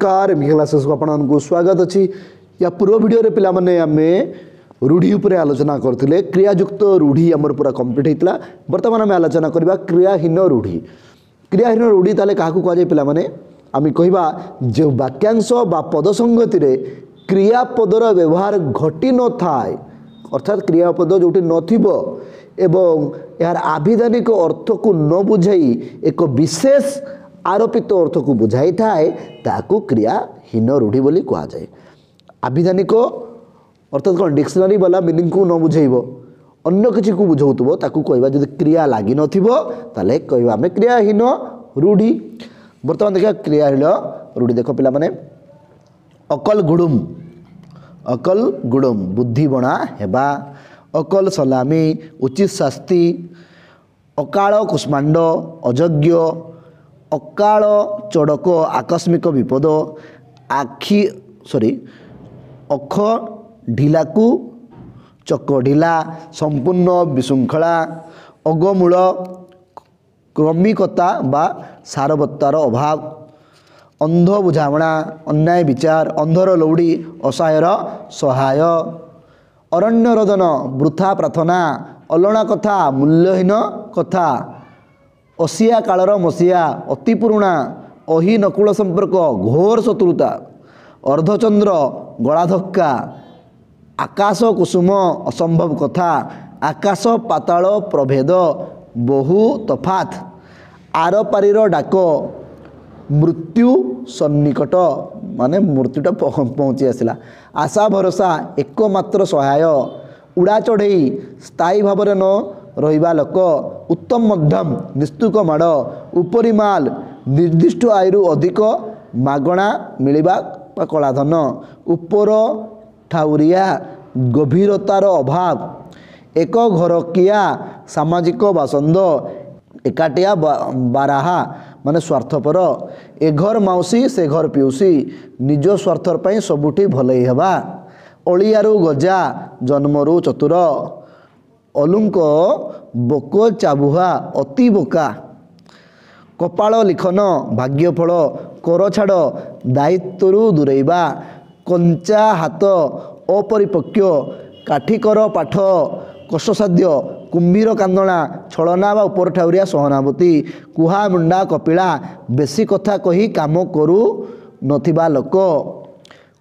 नमस्कार क्लासेस को आपको स्वागत अच्छी या पूर्व वीडियो पे पाने आम रूढ़ी उपर आलोचना करते क्रियायुक्त रूढ़ी आमर पूरा कंप्लीट होता बर्तमान आम आलोचना करवा क्रियाहीन रूढ़ी। क्रियाहीन रूढ़ी ताले क्या कहुए पे आम कहवा जो वाक्यांश बा पद संगति क्रियापदर व्यवहार घटी न थाए अर्थात क्रियापद जो नथिबो एवं यार आभिधानिक अर्थ को न बुझाई एक विशेष आरोपित अर्थ को बुझाई थाए ताकू क्रियाहीन रूढ़ी बोली कहा जाए। आभिधानिक अर्थात कौन डिक्शनरी वाला मीनिंग को न बुझेब अन्य किसी को बुझाऊब ताकू कहवा जब क्रिया लगी नाले कहवा आम क्रियाहीन रूढ़ी। बर्तमान देखा क्रियाहीन रूढ़ी देख पिला माने अकल गुड़ुम बुद्धि बणा हेबा अकल सलामी उचित शास्ति अकाल कुष्मांड अयोग्य अकाल चड़क आकस्मिक विपद अख ढिलाकू चक ढिला संपूर्ण विशृंखला अगमूल क्रमिकता बा सारवत्तार अभाव अंध बुझावणा अन्याय विचार अंधर लौड़ी असहायर सहाय अरण्य रोदन वृथा प्रार्थना अलणा कथा मूल्यहीन कथा असिया कालर मसीहा अति पुरुणा अहि नकुल संपर्क घोर शत्रुता अर्धचंद्र गला धक्का आकाश कुसुम असंभव कथा आकाश पाताल प्रभेद बहु तफात आर पारीर डाक मृत्यु सन्निकट माने मृत्युटा पहुँची आसला आशा भरोसा एकमात्र सहाय उड़ा चढ़ई स्थायी भाव न रहिबा लोक उत्तम मध्यम निस्तुक माड़ उपरी माल निर्दिष्ट आयु अधिक मागणा मिलिबा कलाधन उपर ठाउरिया गभीरतार अभाव एक घरकिया सामाजिक बासंद एकाटिया बाराहा माने स्वार्थपर ए घर मौसी से घर पिउसी निज स्वार्थर पई सबुठी भलई हेबा अलियारू गजा जन्मरू चतुर अलुंक बोको चाबुहा अति बोका कपाल लिखन भाग्यफल कर छाड़ दायित्वरू दूरेबा कंचा हाथ अपरिपक्व काठिकर पाठ कष्टसाध्य कुंभीर कांदणा छलना बा उपर ठाउरिया सहनावती कुहा मुंडा कपिला बेसी कथा कही काम करू नथिबा लोक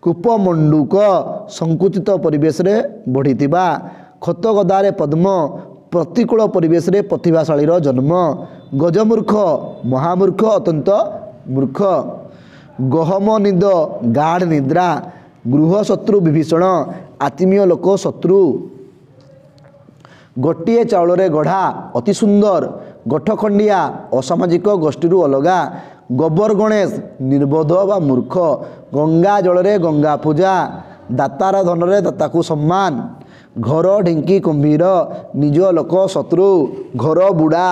कूपमंडूक संकुचित परिवेश रे बढ़ीतिबा खत गदारे पद्म प्रतिकूल परिवेश रे प्रतिभाशालीर जन्म गजमूर्ख महामूर्ख अत्यंत मूर्ख गहम निद गाढ़ निद्रा गृह शत्रु विभीषण आत्मीय लोक शत्रु गोटे चाउल रे गढ़ा अति सुंदर गठखंडिया असामाजिक गोष्ठी अलगा गोबर गणेश निर्बोध बा मूर्ख गंगा जल रे गंगा पूजा दातार धन रे दाता सम्मान घर ढिंकी कुंभीर निज लोक शत्रु घर बुढ़ा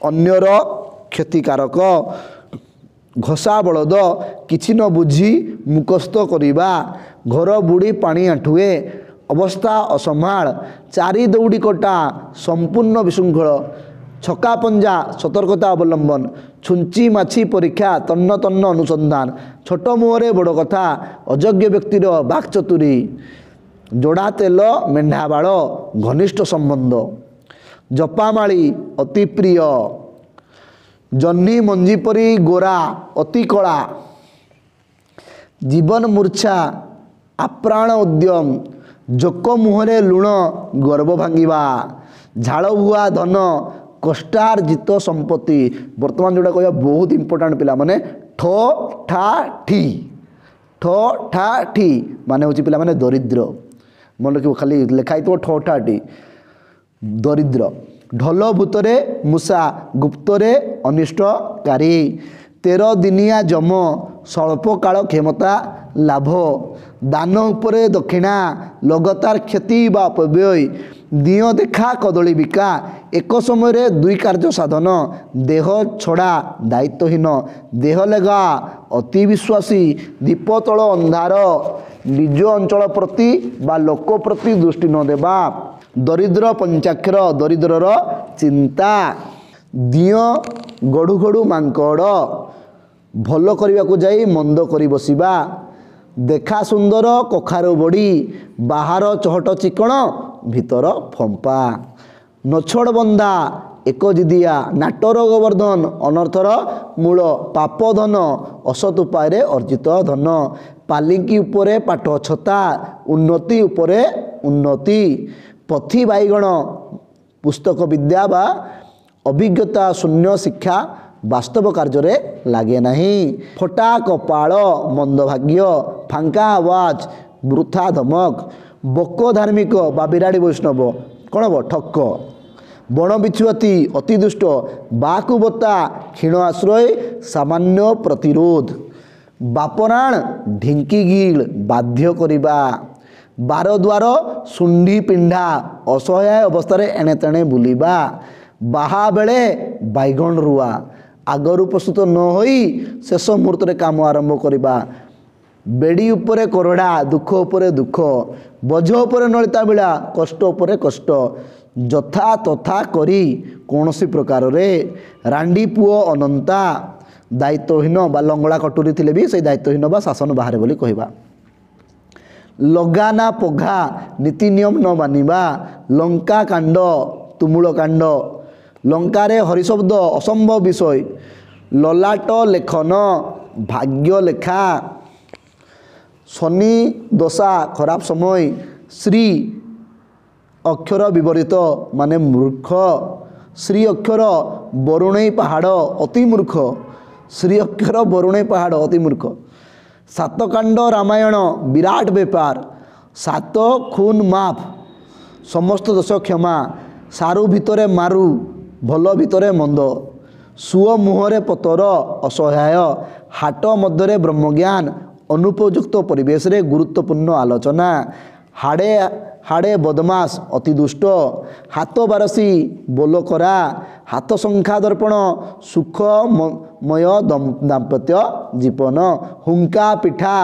अन्यर क्षतिकारक घसा बलद किछि न बुझी मुखस्थ करिबा घर बुढ़ी पानी आंठुए अवस्था असंभाल चारि दौड़ी कटा संपूर्ण विशृंखल छका पंजा सतर्कता अवलंबन छुंची माछी परीक्षा तन्न तन्न अनुसंधान छोट मुहरे बड़ कथा अयोग्य व्यक्तिर बाक्चतुरी जोड़ा तेल मेढ़ा बाड़ घनिष्ठ संबंध जपामाली अति प्रिय जह्नी मंजी परी गोरा अति कला जीवन मूर्छा आप्राण उद्यम जोक मुहरे लुण गर्व भांगिबा झाड़ भुआ धन कष्टार्जित संपत्ति। वर्तमान जोड़ा कह बहुत इंपोर्टाट पिला माने ठो ठा ठी माने हूँ पिला माने दरिद्र मन रखिए खाली लिखाई तो ठो ठा ठी दरिद्र ढल भूतरे मूषा गुप्तरे अनिष्टकारी 13 दिनिया जम स्वल्प काल क्षमता लाभ दान उपरे दक्षिणा लगातार क्षति बा अपव्यय दियो देखा कदली बिका एक समय दुई कार्य साधन देह छड़ा दायित्वहीन देह लेगा अति विश्वासी दीप तल अंधार निज अंचल प्रति बा लोक प्रति दृष्टि न देवा दरिद्र पंचाक्षर दरिद्रर चिंता दियो गढ़ु गढ़ु मांकड़ ଭଲ କରିବାକୁ ଯାଇ ମନ୍ଦ କରି ବସିବା। ଦେଖା ସୁନ୍ଦର କଖାରୁ ବଡ଼ି, ବାହାର ଚହଟ ଚିକଣ ଭିତର ଫମ୍ପା। ନଛୋଡ଼ ବନ୍ଧା ଏକ ଜିଦିଆ, ନାଟର ଗୋବର୍ଦ୍ଧନ ଅନର୍ଥର ମୂଳ। ପାପ ଧନ ଅସତ୍ ଉପାୟରେ ଅର୍ଜିତ ଧନ। ପାଲିଙ୍କି ଉପରେ ପାଠ ଛତା, ଉନ୍ନତି ଉପରେ ଉନ୍ନତି। ପଥି ବାଇଗଣ ପୁସ୍ତକ ବିଦ୍ୟା ବା ଅଭିଜ୍ଞତା ଶୂନ୍ୟ ଶିକ୍ଷା ବାସ୍ତବ କାର୍ଯ୍ୟରେ ଲାଗେ ନାହିଁ। ଫଟା କପାଳ ମନ୍ଦ ଭାଗ୍ୟ, ଫାଙ୍କା ଆୱାଜ ବୃଥା ଧମକ। ବକ ଧାର୍ମିକ ବା ବିରାଡ଼ି ବୈଷ୍ଣବ କ'ଣ ହବ? ଠକ। ବଣ ବିଛୁଆତି ଅତି ଦୁଷ୍ଟ, ବାକୁ ବତା କ୍ଷୀଣ ଆଶ୍ରୟ ସାମାନ୍ୟ ପ୍ରତିରୋଧ। ବାପରାଣ ଢିଙ୍କି ଗିଳ ବାଧ୍ୟ କରିବା। ବାରଦ୍ୱାର ଶୁଣ୍ଢି ପିନ୍ଧା, ଅସହାୟ ଅବସ୍ଥାରେ ଏଣେ ତେଣେ ବୁଲିବା। ବାହା ବେଳେ ବାଇଗଣ ରୁଆ, ଆଗରୁ ପ୍ରସ୍ତୁତ ନ ହୋଇ ଶେଷ ମୁହୂର୍ତ୍ତରେ କାମ ଆରମ୍ଭ କରିବା। ବେଡ଼ି ଉପରେ କରଡ଼ା, ଦୁଃଖ ଉପରେ ଦୁଃଖ। ବୋଝ ଉପରେ ନଳିତା ବିଳା, କଷ୍ଟ ଉପରେ କଷ୍ଟ। ଯଥା ତଥା କରି କୌଣସି ପ୍ରକାରରେ। ରାଣ୍ଡି ପୁଅ ଅନନ୍ତା, ଦାୟିତ୍ୱହୀନ ବା ଲଙ୍ଗଳା କଟୁରୀ ଥିଲେ ବି ସେଇ ଦାୟିତ୍ୱହୀନ ବା ଶାସନ ବାହାରେ ବୋଲି କହିବା। ଲଗା ନା ପଘା ନୀତି ନିୟମ ନ ମାନିବା। ଲଙ୍କା କାଣ୍ଡ ତୁମୁଳ କାଣ୍ଡ। ଲଙ୍କାରେ ହରିଶବ୍ଦ ଅସମ୍ଭବ ବିଷୟ। ଲଲାଟ ଲେଖନ ଭାଗ୍ୟ ଲେଖା। ଶନି ଦଶା ଖରାପ ସମୟ। ଶ୍ରୀ ଅକ୍ଷର ବିବରିତ ମାନେ ମୂର୍ଖ। ଶ୍ରୀ ଅକ୍ଷର ବରୁଣେଇ ପାହାଡ଼ ଅତି ମୂର୍ଖ। ଶ୍ରୀ ଅକ୍ଷର ବରୁଣେଇ ପାହାଡ଼ ଅତି ମୂର୍ଖ। ସାତକାଣ୍ଡ ରାମାୟଣ ବିରାଟ ବେପାର। ସାତ ଖୁନ ମାଫ ସମସ୍ତ ଦୋଷ କ୍ଷମା। ସାରୁ ଭିତରେ ମାରୁ ଭଲ ଭିତରେ ମନ୍ଦ। ସୁଅ ମୁହଁରେ ପତର ଅସହାୟ। ହାଟ ମଧ୍ୟରେ ବ୍ରହ୍ମଜ୍ଞାନ ଅନୁପଯୁକ୍ତ ପରିବେଶରେ ଗୁରୁତ୍ୱପୂର୍ଣ୍ଣ ଆଲୋଚନା। ହାଡ଼େ ହାଡ଼େ ବଦମାସ ଅତି ଦୁଷ୍ଟ। ହାତ ବାରସି ବୋଲ କରା। ହାତ ସଂଖ୍ୟା ଦର୍ପଣ ସୁଖମୟ ଦାମ୍ପତ୍ୟ ଜୀବନ। ହୁଙ୍କା ପିଠା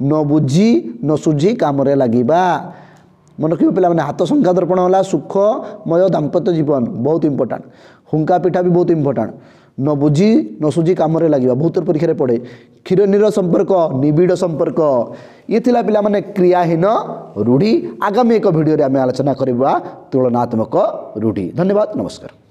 ନ ବୁଝି ନ ସୁଝି କାମରେ ଲାଗିବା। ମନେ ରଖିବେ ପିଲାମାନେ, ହାତ ସଂଖ୍ୟା ଦର୍ପଣ ହେଲା ସୁଖମୟ ଦାମ୍ପତ୍ୟ ଜୀବନ, ବହୁତ ଇମ୍ପୋର୍ଟାଣ୍ଟ। ହୁଙ୍କା ପିଠା ବି ବହୁତ ଇମ୍ପୋର୍ଟାଣ୍ଟ। ନ ବୁଝି ନ ସୁଝି କାମରେ ଲାଗିବା, ବହୁତ ପରୀକ୍ଷାରେ ପଡ଼େ। କ୍ଷୀରନୀର ସମ୍ପର୍କ ନିବିଡ଼ ସମ୍ପର୍କ। ଇଏ ଥିଲା ପିଲାମାନେ କ୍ରିୟାହୀନ ରୂଢ଼ି। ଆଗାମୀ ଏକ ଭିଡ଼ିଓରେ ଆମେ ଆଲୋଚନା କରିବା ତୁଳନାତ୍ମକ ରୂଢ଼ି। ଧନ୍ୟବାଦ, ନମସ୍କାର।